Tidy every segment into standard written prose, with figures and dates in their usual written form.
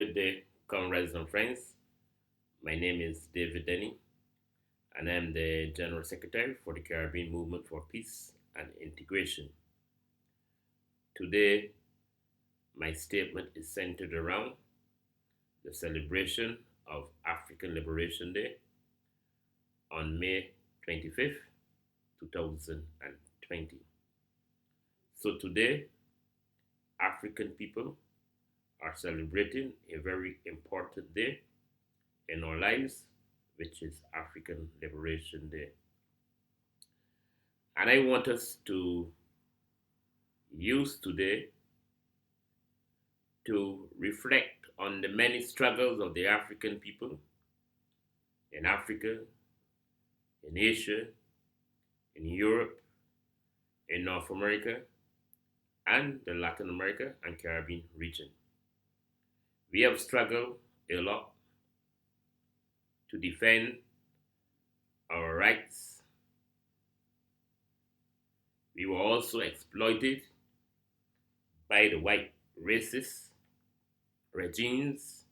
Good day, comrades and friends. My name is David Denny, and I'm the General Secretary for the Caribbean Movement for Peace and Integration. Today, my statement is centered around the celebration of African Liberation Day on May 25th, 2020. So today, African people are celebrating a very important day in our lives, which is African Liberation Day. And I want us to use today to reflect on the many struggles of the African people in Africa, in Asia, in Europe, in North America, and the Latin America and Caribbean region. We have struggled a lot to defend our rights. We were also exploited by the white racist regimes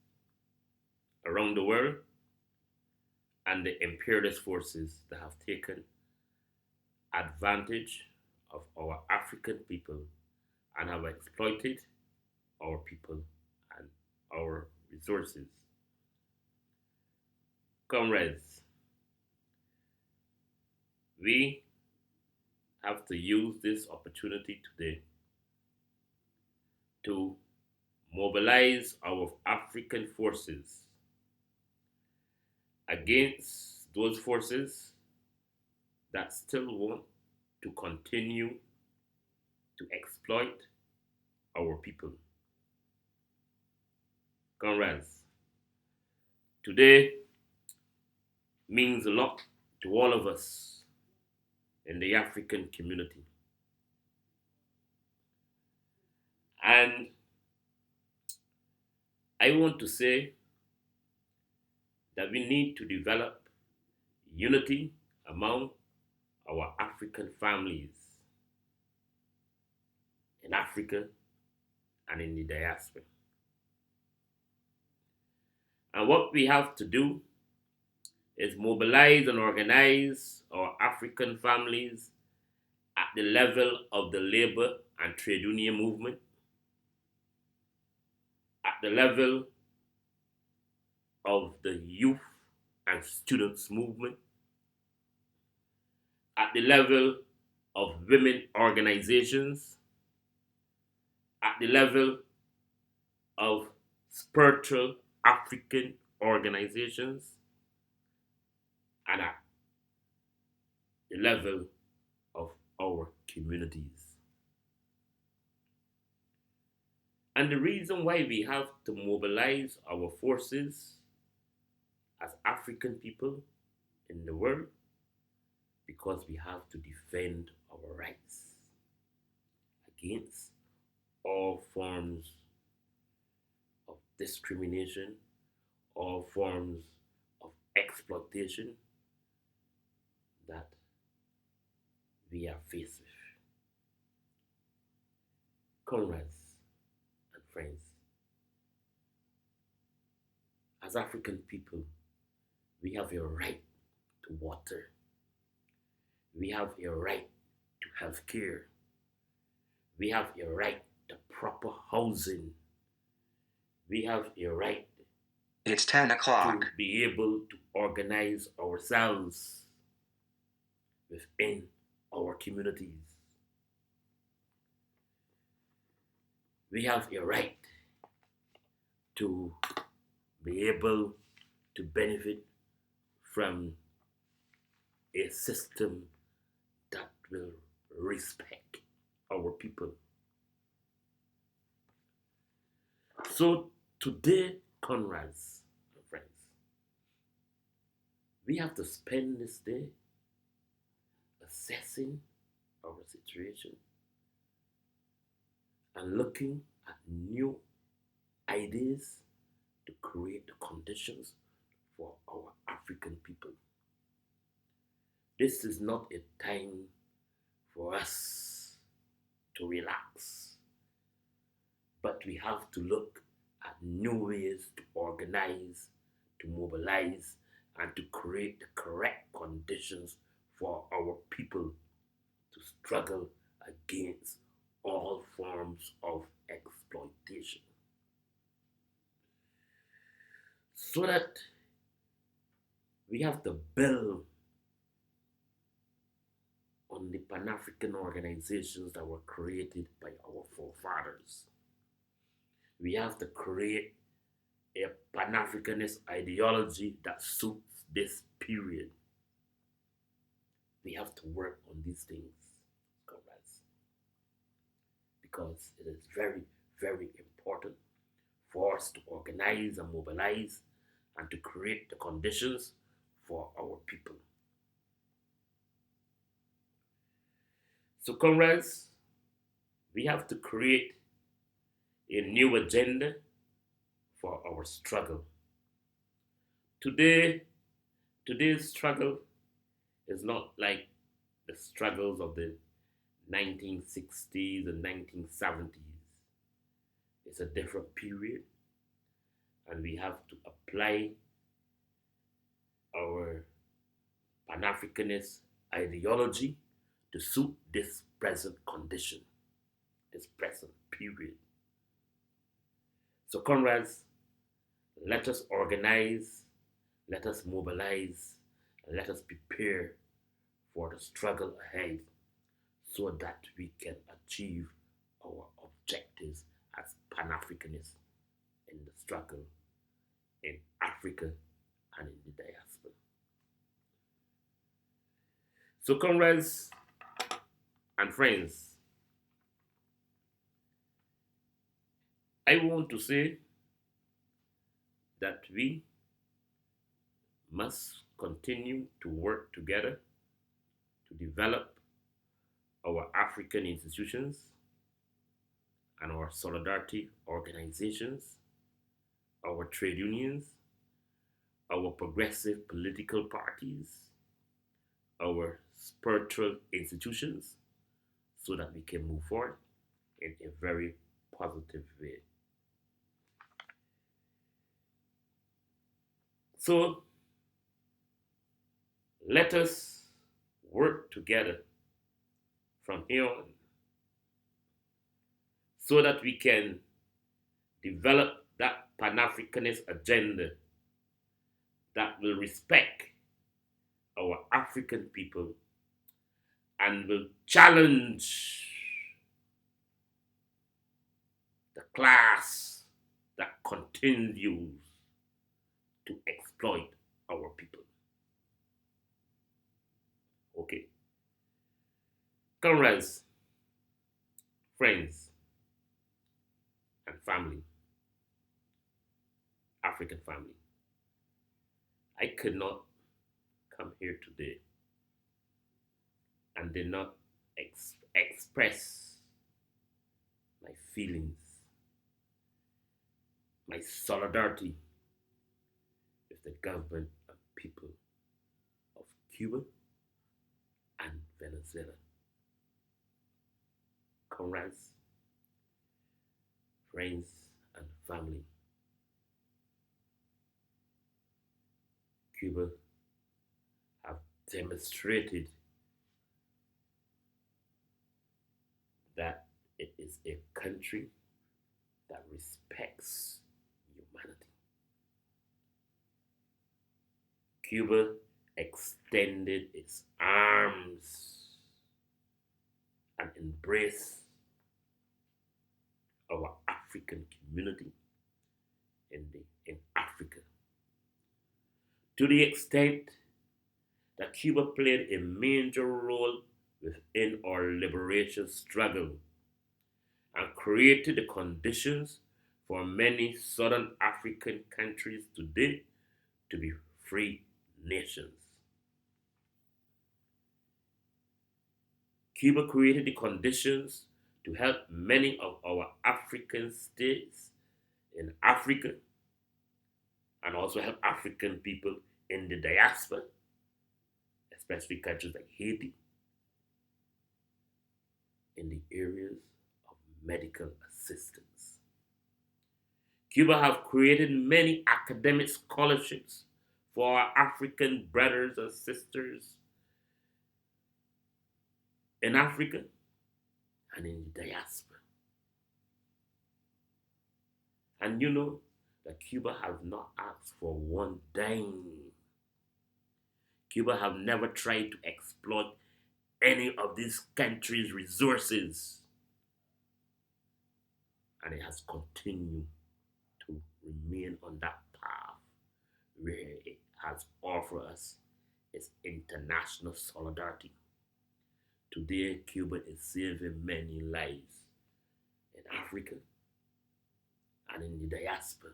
around the world and the imperialist forces that have taken advantage of our African people and have exploited our people and our resources. Comrades, we have to use this opportunity today to mobilize our African forces against those forces that still want to continue to exploit our people. Comrades, today means a lot to all of us in the African community. And I want to say that we need to develop unity among our African families in Africa and in the diaspora. And what we have to do is mobilize and organize our African families at the level of the labor and trade union movement, at the level of the youth and students movement, at the level of women organizations, at the level of spiritual African organizations, and at the level of our communities. And the reason why we have to mobilize our forces as African people in the world, because we have to defend our rights against all forms of discrimination, all forms of exploitation that we are faced with. Comrades and friends, as African people, we have a right to water. We have a right to health care. We have a right to proper housing. We have a right It's 10 to o'clock. be able to organize ourselves within our communities. We have a right to be able to benefit from a system that will respect our people. So today, comrades and friends, we have to spend this day assessing our situation and looking at new ideas to create the conditions for our African people. This is not a time for us to relax, but we have to look at new ways to organize, to mobilize, and to create the correct conditions for our people to struggle against all forms of exploitation. So that we have to build on the Pan African organizations that were created by our forefathers. We have to create a Pan Africanist ideology that suits this period. We have to work on these things, comrades, because it is very, very important for us to organize and mobilize and to create the conditions for our people. So, comrades, we have to create a new agenda for our struggle. Today, today's struggle is not like the struggles of the 1960s and 1970s. It's a different period, and we have to apply our Pan Africanist ideology to suit this present condition, this present period. So, comrades, let us organize, let us mobilize, and let us prepare for the struggle ahead so that we can achieve our objectives as Pan Africanists in the struggle in Africa and in the diaspora. So, comrades and friends, I want to say that we must continue to work together to develop our African institutions and our solidarity organizations, our trade unions, our progressive political parties, our spiritual institutions, so that we can move forward in a very positive way. So let us work together from here on so that we can develop that Pan Africanist agenda that will respect our African people and will challenge the class that continues to exploit our people. Okay. Comrades, friends, and family, African family, I could not come here today and did not express my feelings, my solidarity with the government and people of Cuba and Venezuela. Comrades, friends, and family, Cuba have demonstrated that it is a country that respects humanity. Cuba extended its arms and embraced our African community in Africa, to the extent that Cuba played a major role within our liberation struggle and created the conditions for many Southern African countries today to be free nations. Cuba created the conditions to help many of our African states in Africa and also help African people in the diaspora, especially countries like Haiti, in the areas of medical assistance. Cuba have created many academic scholarships for our African brothers and sisters in Africa and in the diaspora. And you know that Cuba has not asked for one dime. Cuba have never tried to exploit any of these countries' resources. And it has continued to remain on that path where it has offered us its international solidarity. Today, Cuba is saving many lives in Africa and in the diaspora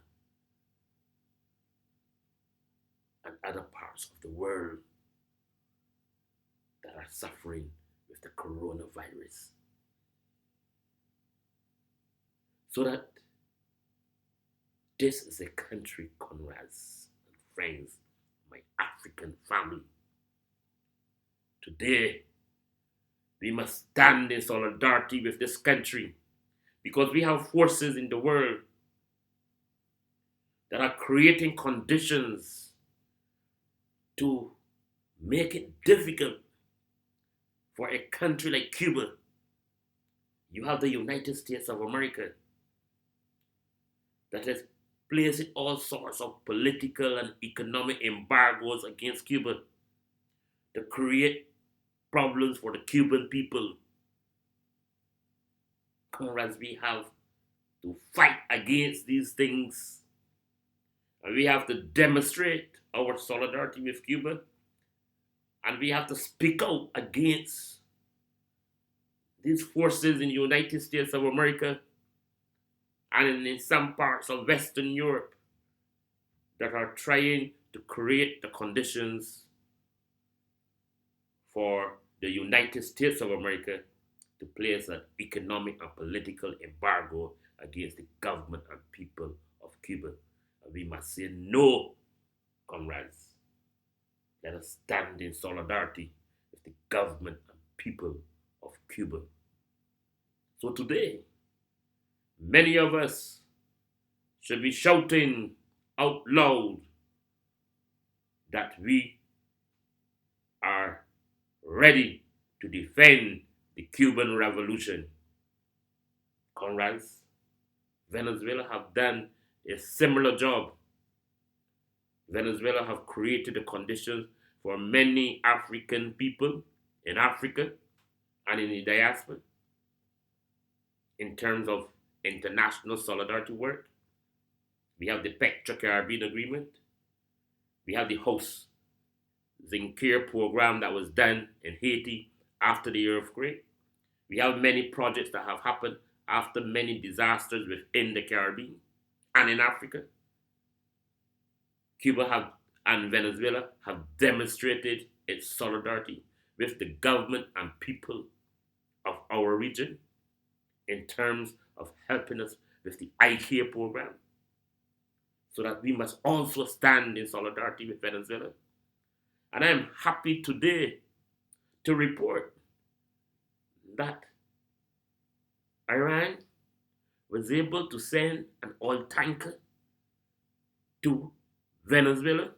and other parts of the world that are suffering with the coronavirus. So that this is a country, comrades and friends, my African family. Today, we must stand in solidarity with this country because we have forces in the world that are creating conditions to make it difficult for a country like Cuba. You have the United States of America that has placed all sorts of political and economic embargoes against Cuba to create problems for the Cuban people. Comrades, we have to fight against these things. And we have to demonstrate our solidarity with Cuba. And we have to speak out against these forces in the United States of America and in some parts of Western Europe that are trying to create the conditions for the United States of America to place an economic and political embargo against the government and people of Cuba. And we must say no, comrades. Let us stand in solidarity with the government and people of Cuba. So today, many of us should be shouting out loud that we are ready to defend the Cuban Revolution. Comrades, Venezuela have done a similar job. Venezuela have created the conditions for many African people in Africa and in the diaspora in terms of international solidarity work. We have the Petra-Caribbean Agreement. We have the host Zinc program that was done in Haiti after the earthquake. We have many projects that have happened after many disasters within the Caribbean and in Africa. Cuba have and Venezuela have demonstrated its solidarity with the government and people of our region in terms of helping us with the IKEA program, so that we must also stand in solidarity with Venezuela. And I am happy today to report that Iran was able to send an oil tanker to Venezuela.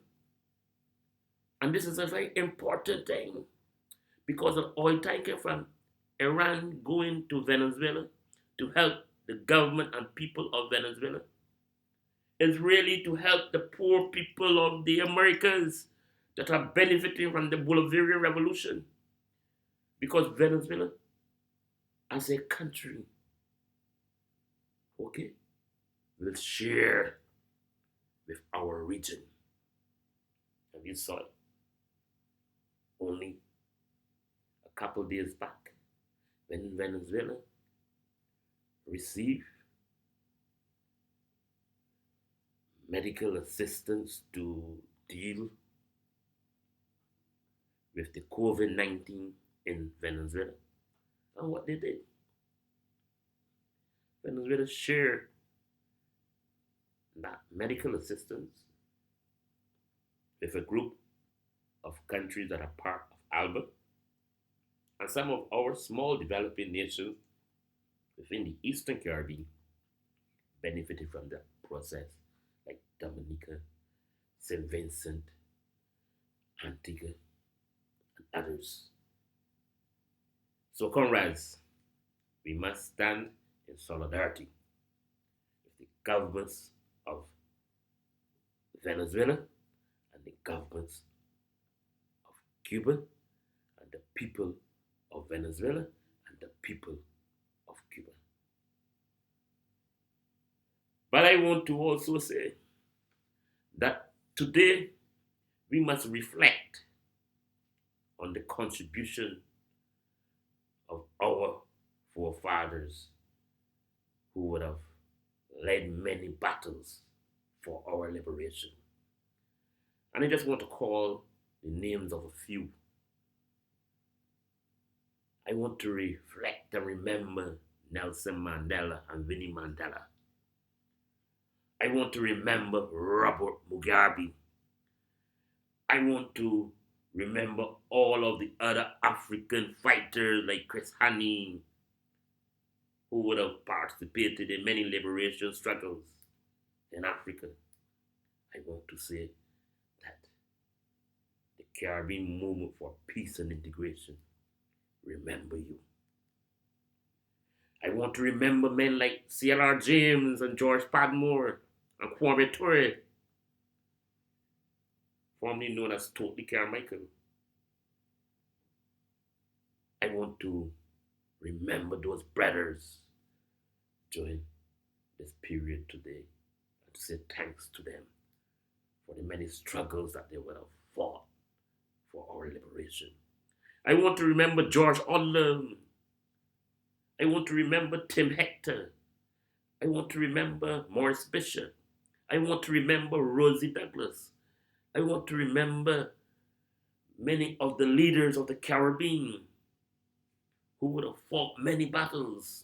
And this is a very important thing because an oil tanker from Iran going to Venezuela to help the government and people of Venezuela is really to help the poor people of the Americas that are benefiting from the Bolivarian Revolution. Because Venezuela, as a country, okay, will share with our region. And we saw it only a couple days back when Venezuela received medical assistance to deal with the COVID-19 in Venezuela. And what they did, Venezuela shared that medical assistance with a group of countries that are part of ALBA and some of our small developing nations within the Eastern Caribbean benefited from that. process, like Dominica, St. Vincent, Antigua, and others. So, comrades, we must stand in solidarity with the governments of Venezuela and the governments of Cuba and the people of Venezuela and the people of Cuba. But I want to also say that today we must reflect on the contribution of our forefathers who would have led many battles for our liberation. And I just want to call the names of a few. I want to reflect and remember Nelson Mandela and Winnie Mandela. I want to remember Robert Mugabe. I want to remember all of the other African fighters like Chris Hani, who would have participated in many liberation struggles in Africa. I want to say that the Caribbean movement for peace and integration, remember you. I want to remember men like C.L.R. James and George Padmore and Kwame Ture, formerly known as Stokely Carmichael. I want to remember those brothers during this period today and to say thanks to them for the many struggles that they would have fought for our liberation. I want to remember George Odlum. I want to remember Tim Hector. I want to remember Morris Bishop. I want to remember Rosie Douglas. I want to remember many of the leaders of the Caribbean who would have fought many battles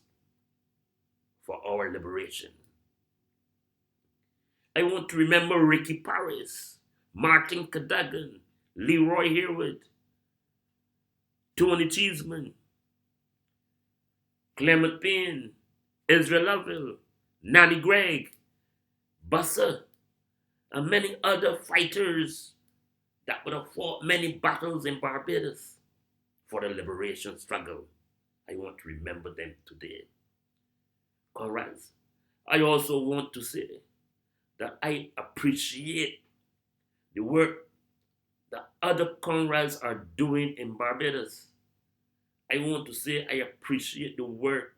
for our liberation. I want to remember Ricky Paris, Martin Cadogan, Leroy Harewood, Tony Cheeseman, Clement Payne, Israel Lovell, Nanny Gregg, Bussa, and many other fighters that would have fought many battles in Barbados for the liberation struggle. I want to remember them today. Comrades, I also want to say that I appreciate the work that other comrades are doing in Barbados. I want to say I appreciate the work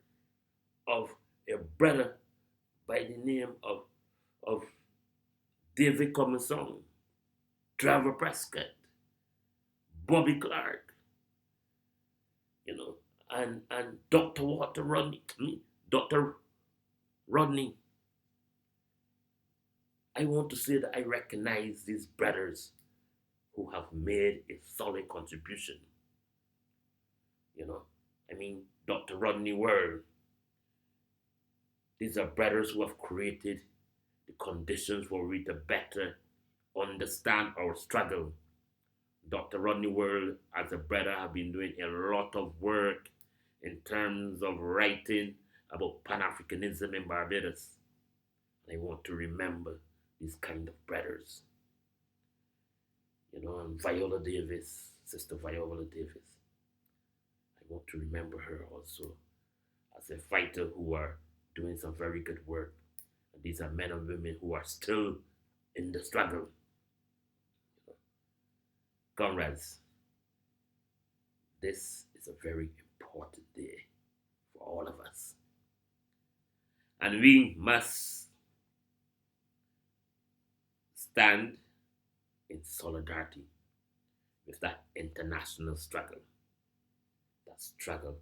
of a brother by the name of David Comison, Trevor Prescott, Bobby Clark, and Dr. Rodney. I want to say that I recognize these brothers who have made a solid contribution. Dr. Rodney World. These are brothers who have created the conditions for we to better understand our struggle. Dr. Rodney World, as a brother, have been doing a lot of work in terms of writing about Pan-Africanism in Barbados. And I want to remember these kind of brothers. And Viola Davis, Sister Viola Davis. I want to remember her also as a fighter who are doing some very good work. And these are men and women who are still in the struggle. Comrades, this is a very important day for all of us. And we must stand in solidarity with that international struggle, that struggle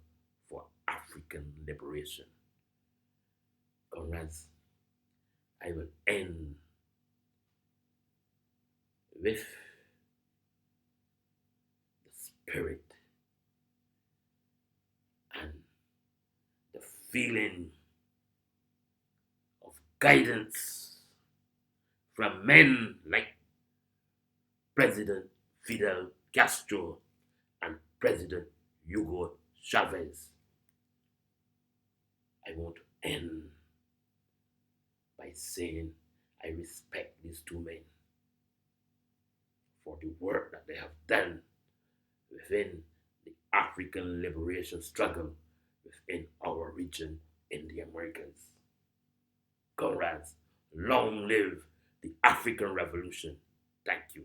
for African liberation. Comrades, I will end with the spirit and the feeling of guidance from men like President Fidel Castro and President Hugo Chavez. I want to end by by saying I respect these two men for the work that they have done within the African liberation struggle within our region in the Americas. Comrades, long live the African Revolution. Thank you.